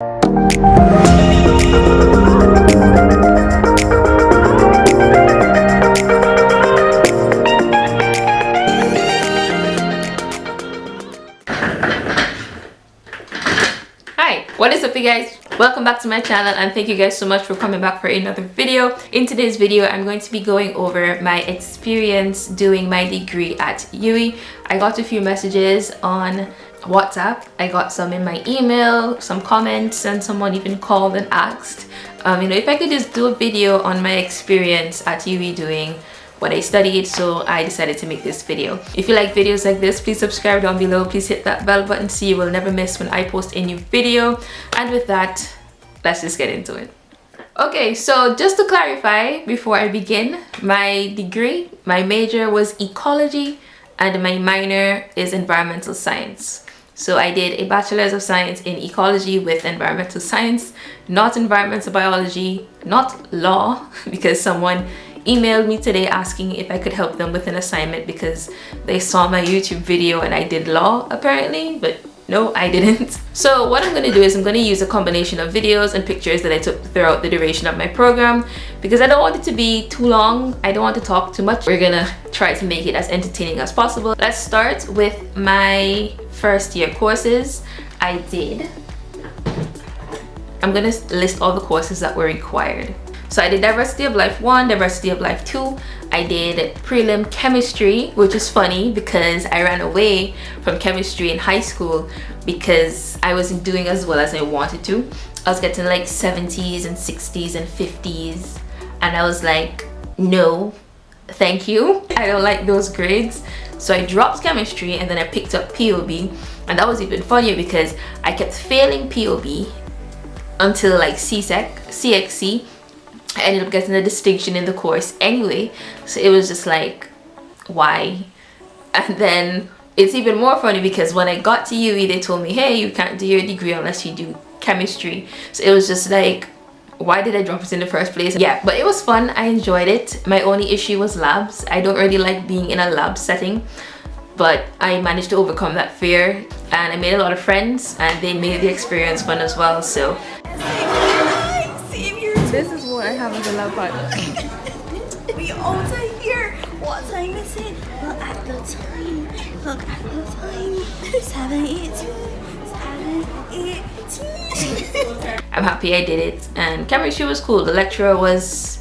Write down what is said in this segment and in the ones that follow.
Hi, what is up you guys? Welcome back to my channel and thank you guys so much for coming back for another video. In today's video, I'm going to be going over my experience doing my degree at UWI. I got a few messages on WhatsApp. I got some in my email, some comments, and someone even called and asked if I could just do a video on my experience at UWI doing what I studied, so I decided to make this video. If you like videos like this, please subscribe down below. Please hit that bell button so you will never miss when I post a new video. And with that, let's just get into it. Okay, so just to clarify before I begin, my degree, my major was ecology and my minor is environmental science. So I did a bachelor's of science in ecology with environmental science, not environmental biology, not law, because someone emailed me today asking if I could help them with an assignment because they saw my YouTube video and I did law apparently, but no, I didn't. So what I'm going to do is I'm going to use a combination of videos and pictures that I took throughout the duration of my program because I don't want it to be too long. I don't want to talk too much. We're gonna try to make it as entertaining as possible. Let's start with my first year courses. I'm going to list all the courses that were required. So I did Diversity of Life 1, Diversity of Life 2. I did prelim chemistry, which is funny because I ran away from chemistry in high school because I wasn't doing as well as I wanted to. I was getting like 70s and 60s and 50s and I was like, no, thank you. I don't like those grades. So I dropped chemistry and then I picked up POB, and that was even funnier because I kept failing POB until like CXC. I ended up getting a distinction in the course anyway, so it was just like, why? And then it's even more funny because when I got to UWI, they told me, hey, you can't do your degree unless you do chemistry. So it was just like, why did I drop it in the first place? Yeah, but it was fun. I enjoyed it. My only issue was labs. I don't really like being in a lab setting, but I managed to overcome that fear and I made a lot of friends and they made the experience fun as well. So this is what I have as a lab partner. We all are here. What time is it? Look at the time. Look at the time. 7:18. I'm happy I did it, and chemistry was cool. The lecturer was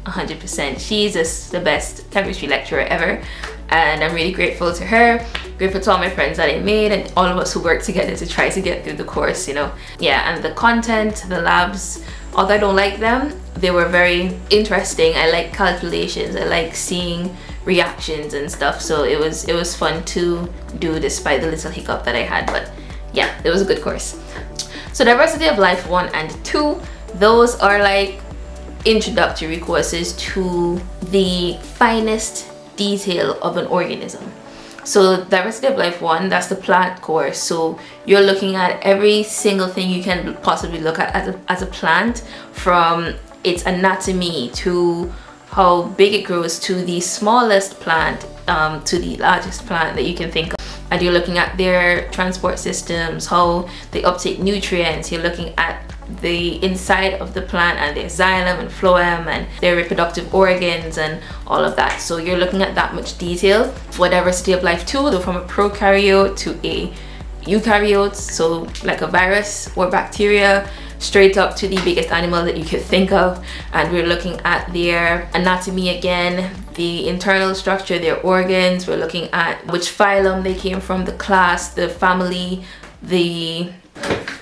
100%. She's just the best chemistry lecturer ever, and I'm really grateful to her. Grateful to all my friends that I made and all of us who worked together to try to get through the course, Yeah, and the content, the labs, although I don't like them, they were very interesting. I like calculations, I like seeing reactions and stuff, so it was fun to do despite the little hiccup that I had. But yeah, it was a good course. So Diversity of Life 1 and 2, those are like introductory courses to the finest detail of an organism. So Diversity of Life 1, that's the plant course. So you're looking at every single thing you can possibly look at as a plant, from its anatomy to how big it grows to the smallest plant to the largest plant that you can think of. And you're looking at their transport systems, how they uptake nutrients. You're looking at the inside of the plant and their xylem and phloem and their reproductive organs and all of that. So you're looking at that much detail. For Diversity of Life 2, though, from a prokaryote to a eukaryote, so like a virus or bacteria, straight up to the biggest animal that you could think of. And we're looking at their anatomy again, the internal structure, their organs. We're looking at which phylum they came from, the class, the family,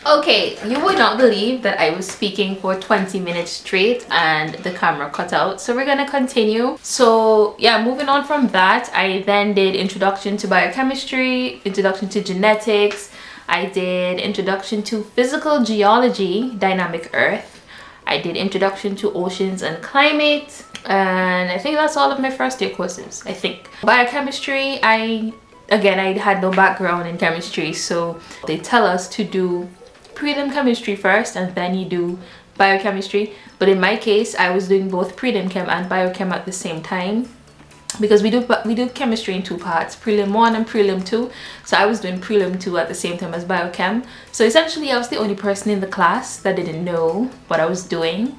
Okay, you would not believe that I was speaking for 20 minutes straight and the camera cut out, so we're gonna continue. So yeah, moving on from that, I then did Introduction to Biochemistry, Introduction to Genetics. I did Introduction to Physical Geology, Dynamic Earth. I did Introduction to Oceans and Climate, and I think that's all of my first year courses, I think. Biochemistry, Again, I had no background in chemistry, so they tell us to do prelim chemistry first and then you do biochemistry. But in my case, I was doing both prelim chem and biochem at the same time. because we do chemistry in two parts, prelim 1 and prelim 2. So I was doing prelim 2 at the same time as biochem. So essentially I was the only person in the class that didn't know what I was doing,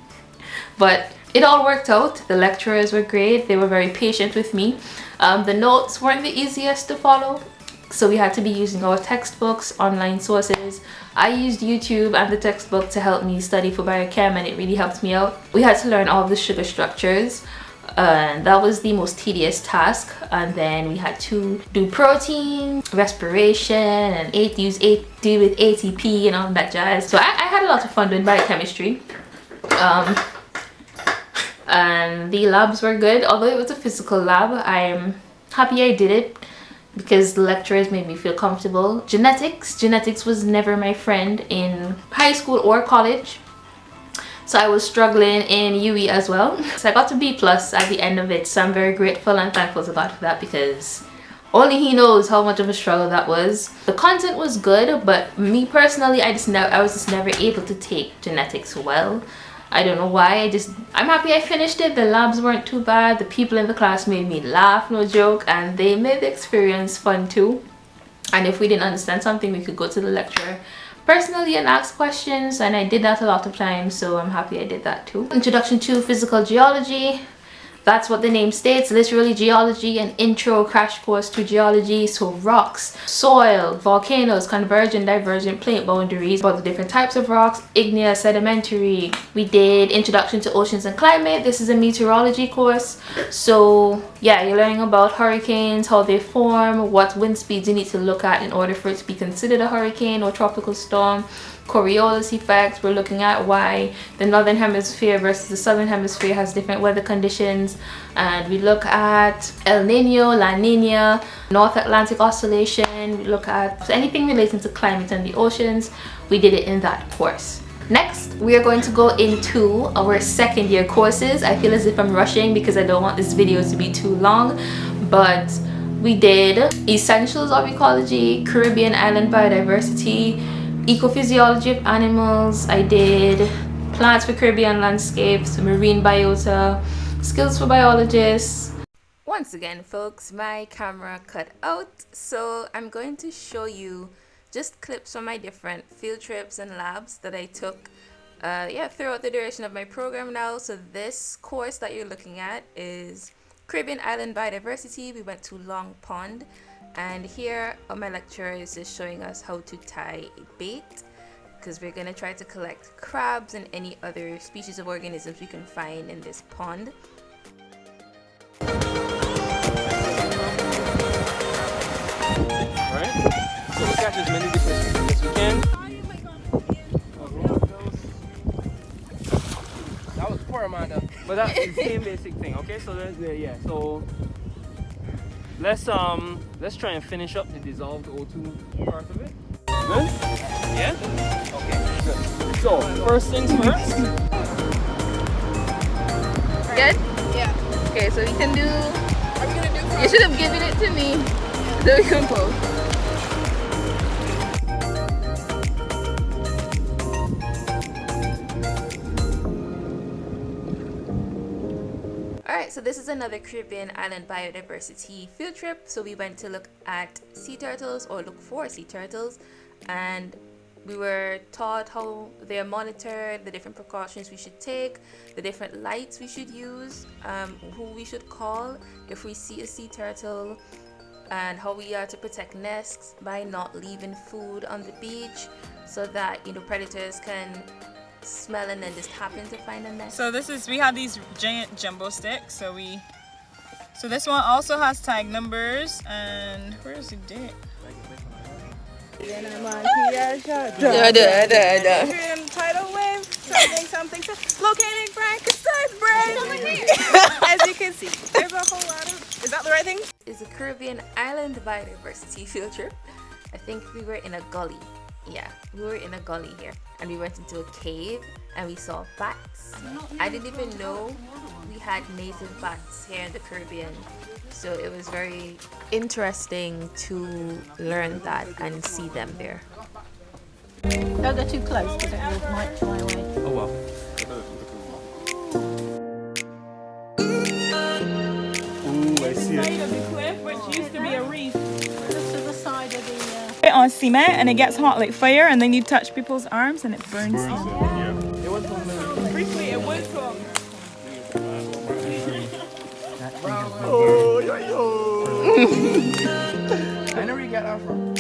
but it all worked out. The lecturers were great. They were very patient with me. The notes weren't the easiest to follow, so we had to be using our textbooks, online sources. I used YouTube and the textbook to help me study for biochem, and it really helped me out. We had to learn all of the sugar structures, and that was the most tedious task. And then we had to do protein, respiration, and deal with ATP and all that jazz. So I had a lot of fun doing biochemistry. And the labs were good. Although it was a physical lab, I'm happy I did it because the lecturers made me feel comfortable. Genetics was never my friend in high school or college, so I was struggling in UE as well. So I got to B+ at the end of it, so I'm very grateful and thankful to God for that, because only he knows how much of a struggle that was. The content was good, but me personally, I was just never able to take genetics well. I don't know why. I'm happy I finished it. The labs weren't too bad. The people in the class made me laugh, no joke, and they made the experience fun too. And if we didn't understand something, we could go to the lecturer personally and ask questions, and I did that a lot of times, so I'm happy I did that too. Introduction to physical geology. That's what the name states, literally geology, an intro crash course to geology. So rocks, soil, volcanoes, convergent, divergent plate boundaries, about the different types of rocks, igneous, sedimentary. We did introduction to oceans and climate. This is a meteorology course. So yeah, you're learning about hurricanes, how they form, what wind speeds you need to look at in order for it to be considered a hurricane or tropical storm. Coriolis effects. We're looking at why the northern hemisphere versus the southern hemisphere has different weather conditions, and we look at El Nino, La Nina, North Atlantic oscillation. We look at anything relating to climate and the oceans. We did it in that course. Next, we are going to go into our second year courses. I feel as if I'm rushing because I don't want this video to be too long, but we did essentials of ecology, Caribbean island biodiversity, ecophysiology of animals. I did plants for Caribbean landscapes, marine biota, skills for biologists. Once again, folks, my camera cut out, so I'm going to show you just clips from my different field trips and labs that I took throughout the duration of my program now. So this course that you're looking at is Caribbean Island Biodiversity. We went to Long Pond, and here my lecturer is just showing us how to tie a bait, because we're going to try to collect crabs and any other species of organisms we can find in this pond. Alright, so we'll catch as many different species as we can. That was poor Amanda. But that's the same basic thing, okay? So so let's try and finish up the dissolved O2 part of it. Good? Yeah? Okay, good. So first things first. Good? Yeah. Okay, so we can do... Are we gonna do? You should have given it to me. So we can post. Alright, so this is another Caribbean island biodiversity field trip. So we went to look at sea turtles, or look for sea turtles, and we were taught how they're monitored, the different precautions we should take, the different lights we should use, who we should call if we see a sea turtle, and how we are to protect nests by not leaving food on the beach so that predators can smell and then just happen to find a nest. So we have these giant jumbo sticks. So this one also has tag numbers, and where's the date? Tidal wave, something, locating Frankenstein's brain. As you can see, there's a whole lot of. Is that the right thing? It's a Caribbean island biodiversity field trip. I think we were in a gully. Yeah, we were in a gully here, and we went into a cave and we saw bats. I didn't even know we had native bats here in the Caribbean, so it was very interesting to learn that and see them there. Don't go too close because it might fly away. Oh well. Ooh, I see. on cement and it gets hot like fire, and then you touch people's arms and it burns them. It was from the... Briefly, it was from. Oh, yo. I know where you got that from.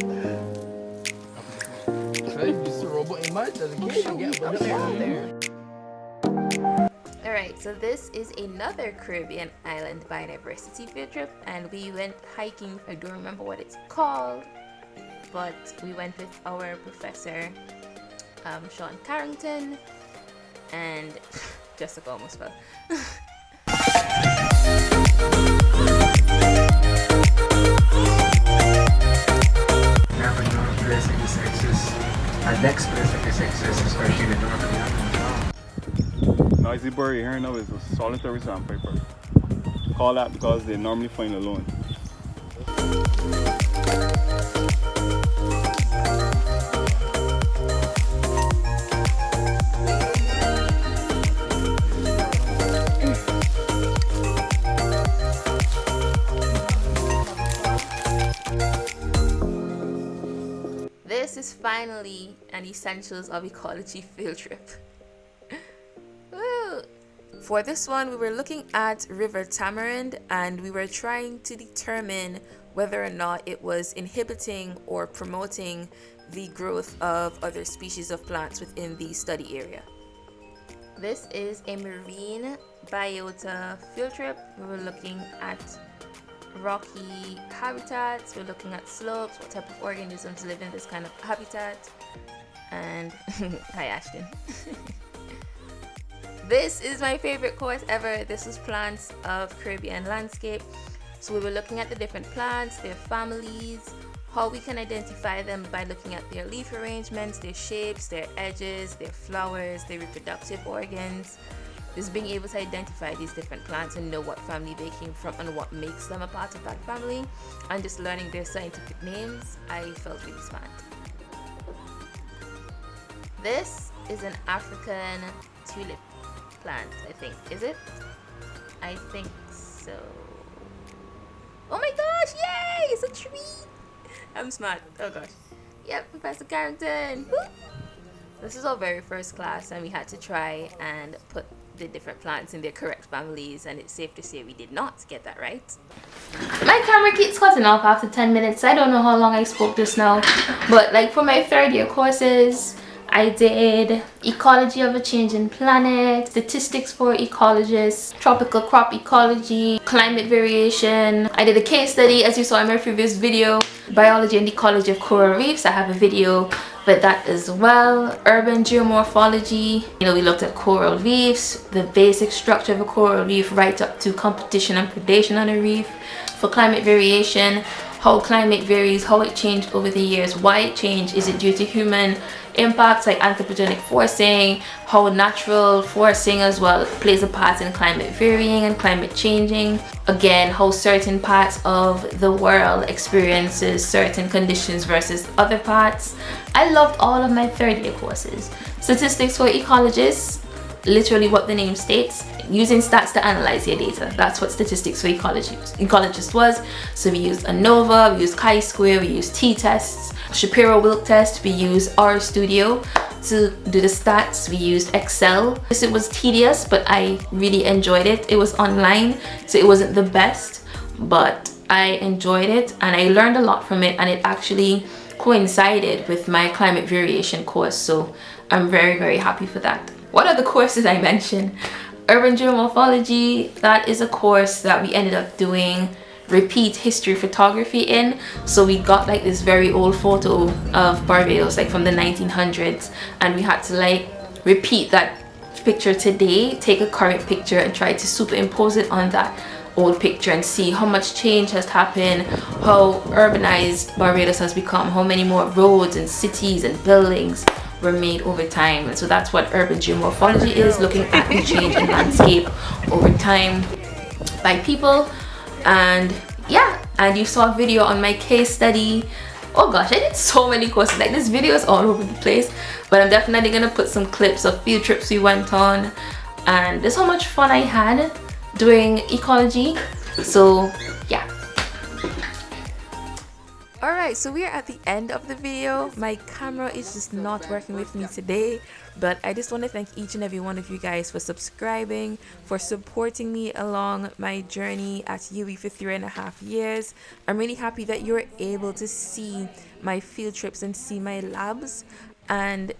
So you used to robot in mud as a kid and get up there. Alright, so this is another Caribbean island biodiversity field trip, and we went hiking. I don't remember what it's called, but we went with our professor, Sean Carrington, and Jessica almost fell. Our next place is especially the north of the island. Noisy bird you hear now is a solitary sandpiper. Call that because they normally find alone. This is finally an Essentials of Ecology field trip. Woo! For this one, we were looking at River Tamarind, and we were trying to determine whether or not it was inhibiting or promoting the growth of other species of plants within the study area. This is a marine biota field trip. We were looking at rocky habitats, we're looking at slopes, what type of organisms live in this kind of habitat, and hi Ashton. This is my favorite course ever. This is Plants of Caribbean Landscape. So we were looking at the different plants, their families, how we can identify them by looking at their leaf arrangements, their shapes, their edges, their flowers, their reproductive organs. Just being able to identify these different plants and know what family they came from and what makes them a part of that family, and just learning their scientific names, I felt really smart. This is an African tulip plant, I think. Is it? I think so. Oh my gosh, yay! It's a tree! I'm smart. Oh gosh. Yep, Professor Carrington. Woo! This is our very first class, and we had to try and put the different plants in their correct families, and it's safe to say we did not get that right. My camera keeps cutting off after 10 minutes. I don't know how long I spoke this now, but like for my third year courses, I did ecology of a changing planet, statistics for ecologists, tropical crop ecology, climate variation. I did a case study, as you saw in my previous video, biology and ecology of coral reefs. I have a video for that as well. Urban geomorphology. You know, we looked at coral reefs, the basic structure of a coral reef, right up to competition and predation on a reef. For climate variation, how climate varies, how it changed over the years, why it changed, is it due to human impacts like anthropogenic forcing, how natural forcing as well plays a part in climate varying and climate changing. Again, how certain parts of the world experiences certain conditions versus other parts. I loved all of my third year courses. Statistics for ecologists, literally what the name states, using stats to analyze your data. That's what statistics for ecologists was. So we used ANOVA, we used chi-square, we used t-tests, Shapiro-Wilk test, we used RStudio to do the stats, we used Excel. It was tedious, but I really enjoyed it. It was online, so it wasn't the best, but I enjoyed it and I learned a lot from it, and it actually coincided with my climate variation course, so I'm very, very happy for that. What are the courses I mentioned? Urban geomorphology, that is a course that we ended up doing repeat history photography in. So we got like this very old photo of Barbados, like from the 1900s, and we had to like repeat that picture today, take a current picture and try to superimpose it on that old picture and see how much change has happened, how urbanized Barbados has become, how many more roads and cities and buildings were made over time. And so that's what urban geomorphology is, looking at the change in landscape over time by people. And yeah, and you saw a video on my case study. Oh gosh, I did so many courses, like this video is all over the place, but I'm definitely gonna put some clips of field trips we went on, and this is how much fun I had doing ecology. So yeah. Alright, Alright, so we are at the end of the video. My camera is just not working with me today, but I just want to thank each and every one of you guys for subscribing, for supporting me along my journey at UWI for 3.5 years. I'm really happy that you're able to see my field trips and see my labs and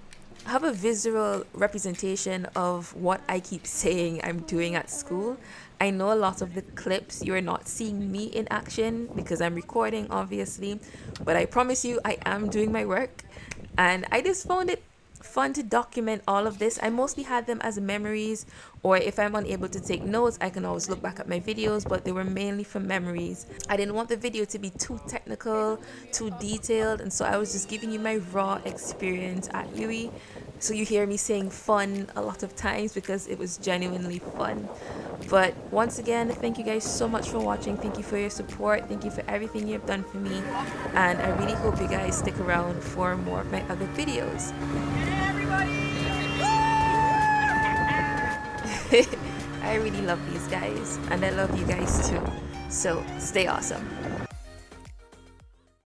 have a visual representation of what I keep saying I'm doing at school. I know a lot of the clips you're not seeing me in action because I'm recording, obviously, but I promise you I am doing my work, and I just found it fun to document all of this. I mostly had them as memories, or if I'm unable to take notes, I can always look back at my videos, but they were mainly for memories. I didn't want the video to be too technical, too detailed, and so I was just giving you my raw experience at UWI. So you hear me saying fun a lot of times because it was genuinely fun. But once again, thank you guys so much for watching. Thank you for your support. Thank you for everything you've done for me. And I really hope you guys stick around for more of my other videos. I really love these guys, and I love you guys too. So stay awesome.